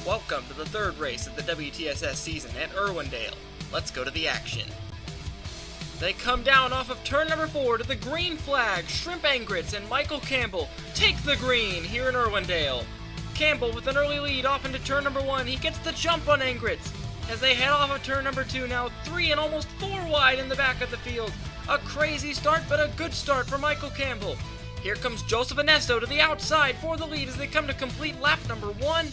Welcome to the third race of the WTSS season at Irwindale. Let's go to the action. They come down off of turn number 4 to the green flag. Shrimp Angrets and Michael Campbell take the green here in Irwindale. Campbell with an early lead off into turn number 1. He gets the jump on Angrets as they head off of turn number 2, now 3 and almost 4 wide in the back of the field. A crazy start, but a good start for Michael Campbell. Here comes Joseph Ernesto to the outside for the lead as they come to complete lap number 1.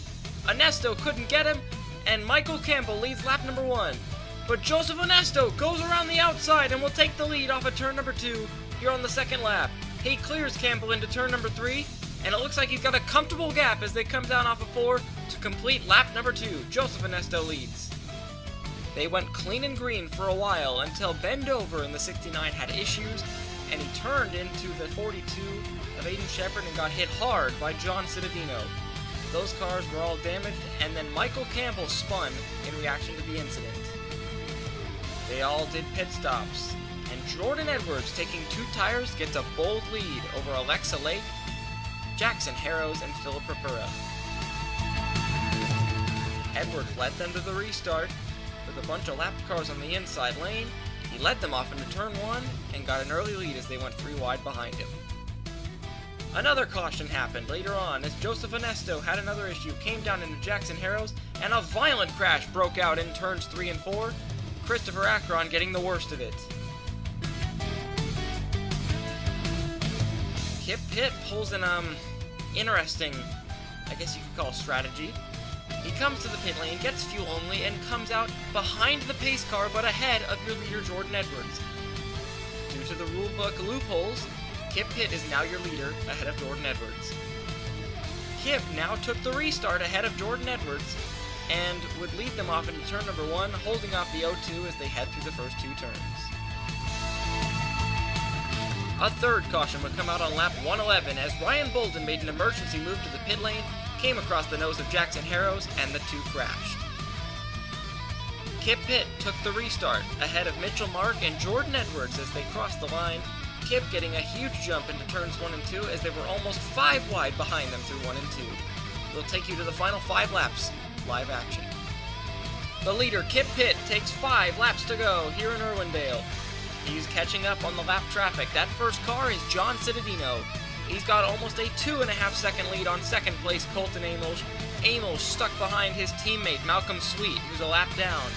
Ernesto couldn't get him, and Michael Campbell leads lap number 1. But Joseph Ernesto goes around the outside and will take the lead off of turn number 2 here on the second lap. He clears Campbell into turn number 3, and it looks like he's got a comfortable gap as they come down off of 4 to complete lap number 2. Joseph Ernesto leads. They went clean and green for a while until Ben Dover in the 69 had issues, and he turned into the 42 of Aiden Shepard and got hit hard by John Cittadino. Those cars were all damaged, and then Michael Campbell spun in reaction to the incident. They all did pit stops, and Jordan Edwards, taking 2 tires, gets a bold lead over Alexa Lake, Jackson Harrows, and Philip Rapura. Edwards led them to the restart with a bunch of lapped cars on the inside lane. He led them off into turn 1 and got an early lead as they went 3 wide behind him. Another caution happened later on as Joseph Ernesto had another issue, came down into Jackson Harrows, and a violent crash broke out in turns 3 and 4, Christopher Akron getting the worst of it. Kip Pitt pulls an interesting, I guess you could call strategy. He comes to the pit lane, gets fuel only, and comes out behind the pace car but ahead of your leader Jordan Edwards. Due to the rulebook loopholes, Kip Pitt is now your leader ahead of Jordan Edwards. Kip now took the restart ahead of Jordan Edwards and would lead them off into turn number 1, holding off the O2 as they head through the first 2 turns. A third caution would come out on lap 111 as Ryan Bolden made an emergency move to the pit lane, came across the nose of Jackson Harrows, and the 2 crashed. Kip Pitt took the restart ahead of Mitchell Mark and Jordan Edwards as they crossed the line, Kip getting a huge jump into turns 1 and 2 as they were almost 5 wide behind them through 1 and 2. We'll take you to the final 5 laps, live action. The leader, Kip Pitt, takes 5 laps to go here in Irwindale. He's catching up on the lap traffic. That first car is John Cittadino. He's got almost a 2.5 second lead on second place Colton Amos. Amos stuck behind his teammate Malcolm Sweet, who's a lap down.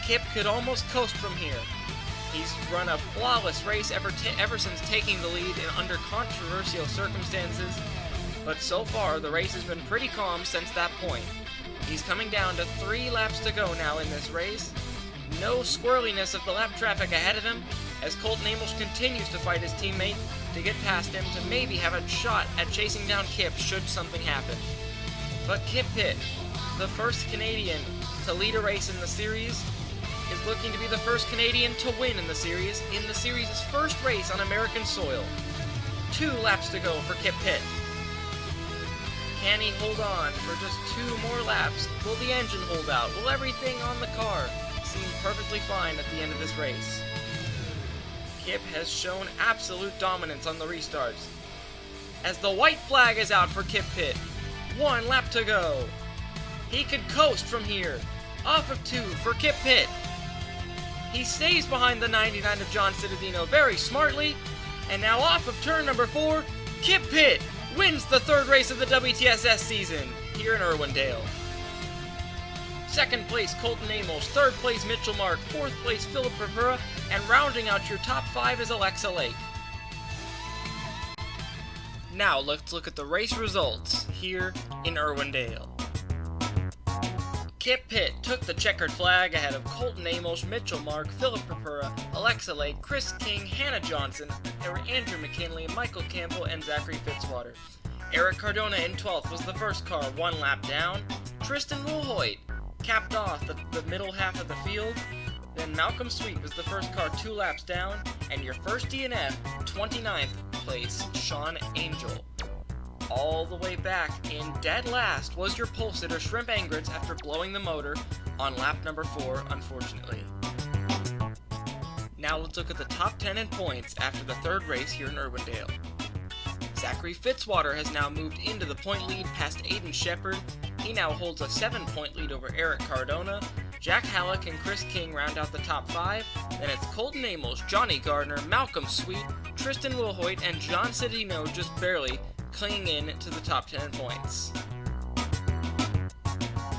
Kip could almost coast from here. He's run a flawless race ever since taking the lead in under controversial circumstances, but so far the race has been pretty calm since that point. He's coming down to 3 laps to go now in this race. No squirreliness of the lap traffic ahead of him as Colton Amos continues to fight his teammate to get past him to maybe have a shot at chasing down Kip should something happen. But Kip Pitt, the first Canadian to lead a race in the series, is looking to be the first Canadian to win in the series' first race on American soil. 2 laps to go for Kip Pitt. Can he hold on for just 2 more laps? Will the engine hold out? Will everything on the car seem perfectly fine at the end of this race? Kip has shown absolute dominance on the restarts. As the white flag is out for Kip Pitt, 1 lap to go. He could coast from here. Off of 2 for Kip Pitt. He stays behind the 99 of John Cittadino very smartly, and now off of turn number 4, Kip Pitt wins the third race of the WTSS season here in Irwindale. Second place Colton Amos, third place Mitchell Mark, fourth place Philip Rapura, and rounding out your top 5 is Alexa Lake. Now let's look at the race results here in Irwindale. Kip Pitt took the checkered flag ahead of Colton Amos, Mitchell Mark, Philip Rapura, Alexa Lake, Chris King, Hannah Johnson, Andrew McKinley, Michael Campbell, and Zachary Fitzwater. Eric Cardona in 12th was the first car, 1 lap down. Tristan Woolhoyt capped off the middle half of the field. Then Malcolm Sweet was the first car 2 laps down, and your first DNF, 29th place, Sean Angel. All the way back in dead last was your pole sitter Shrimp Angrets after blowing the motor on lap number 4, unfortunately. Now let's look at the top 10 in points after the third race here in Irwindale. Zachary Fitzwater has now moved into the point lead past Aiden Shepard. He now holds a 7-point lead over Eric Cardona. Jack Halleck and Chris King round out the top 5. Then it's Colton Amos, Johnny Gardner, Malcolm Sweet, Tristan Wilhoit, and John Cedino just barely clinging in to the top 10 points.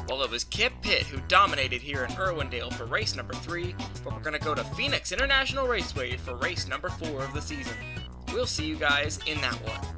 Well, it was Kip Pitt who dominated here in Irwindale for race number 3, but we're going to go to Phoenix International Raceway for race number 4 of the season. We'll see you guys in that one.